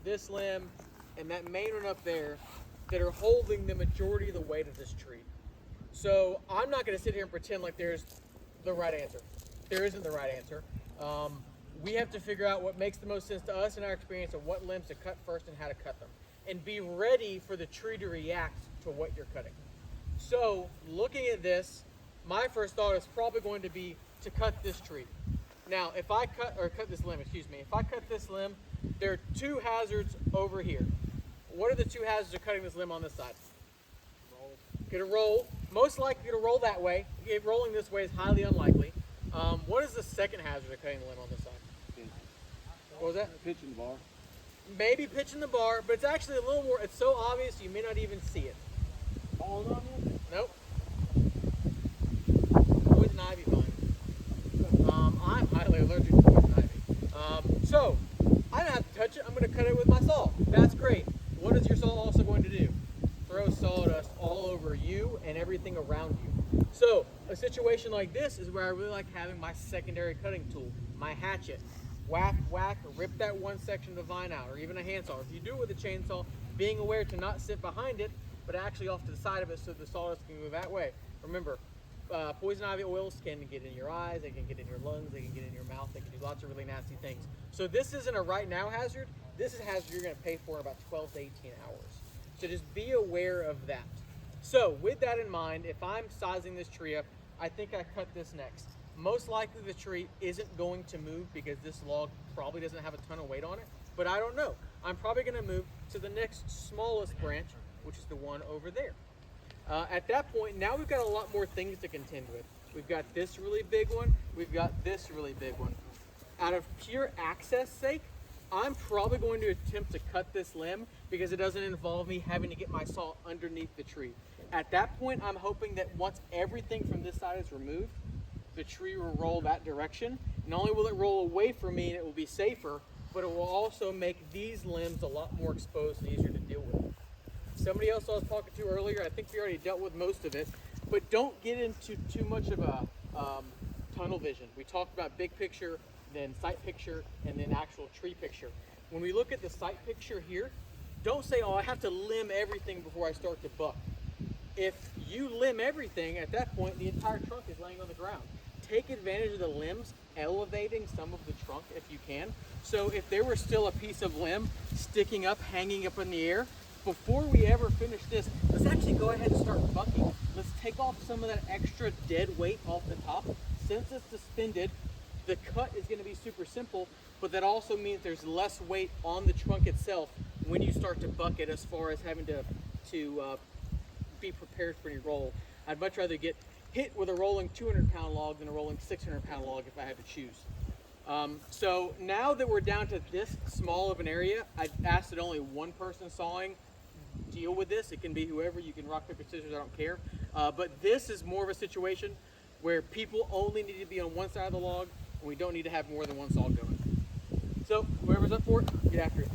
this limb, and that main one up there that are holding the majority of the weight of this tree. So I'm not going to sit here and pretend like there's the right answer. There isn't the right answer. We have to figure out what makes the most sense to us in our experience of what limbs to cut first and how to cut them. And be ready for the tree to react to what you're cutting. So looking at this, my first thought is probably going to be to cut this tree. Now, if I cut this limb, excuse me, if I cut this limb, there are two hazards over here. What are the two hazards of cutting this limb on this side? Gonna roll, most likely gonna roll that way. Rolling this way is highly unlikely. What is the second hazard of cutting the limb on this side? What was that? Pitching the bar. Maybe pitching the bar, but it's actually a little more, it's so obvious you may not even see it. Falling on you? Nope. Poison ivy vine. I'm highly allergic to poison ivy. So, I don't have to touch it, I'm gonna cut it with my saw. That's great. What is your saw also going to do? Throw sawdust all over you and everything around you. So, a situation like this is where I really like having my secondary cutting tool, my hatchet. Whack, whack, rip that one section of the vine out, or even a handsaw. If you do it with a chainsaw, being aware to not sit behind it, but actually off to the side of it so the sawdust can move that way. Remember, poison ivy oils can get in your eyes, they can get in your lungs, they can get in your mouth, they can do lots of really nasty things. So this isn't a right now hazard, this is a hazard you're gonna pay for in about 12 to 18 hours. So just be aware of that. So with that in mind, if I'm sizing this tree up, I think I cut this next. Most likely the tree isn't going to move because this log probably doesn't have a ton of weight on it, but I don't know. I'm probably gonna move to the next smallest branch, which is the one over there. At that point, now we've got a lot more things to contend with. We've got this really big one, we've got this really big one. Out of pure access sake, I'm probably going to attempt to cut this limb because it doesn't involve me having to get my saw underneath the tree. At that point, I'm hoping that once everything from this side is removed, the tree will roll that direction. Not only will it roll away from me and it will be safer, but it will also make these limbs a lot more exposed and easier to deal with. Somebody else I was talking to earlier, I think we already dealt with most of it, but don't get into too much of a tunnel vision. We talked about big picture, then sight picture, and then actual tree picture. When we look at the sight picture here, don't say, oh, I have to limb everything before I start to buck. If you limb everything, at that point, the entire trunk is laying on the ground. Take advantage of the limbs, elevating some of the trunk if you can. So if there were still a piece of limb sticking up, hanging up in the air, before we ever finish this, let's actually go ahead and start bucking. Let's take off some of that extra dead weight off the top. Since it's suspended, the cut is going to be super simple, but that also means there's less weight on the trunk itself when you start to buck it as far as having to be prepared for any roll. I'd much rather get hit with a rolling 200-pound log than a rolling 600-pound log if I had to choose. So now that we're down to this small of an area, I'd ask that only one person sawing deal with this. It can be whoever. You can rock, paper, scissors, I don't care. But this is more of a situation where people only need to be on one side of the log, and we don't need to have more than one saw going. So whoever's up for it, get after it.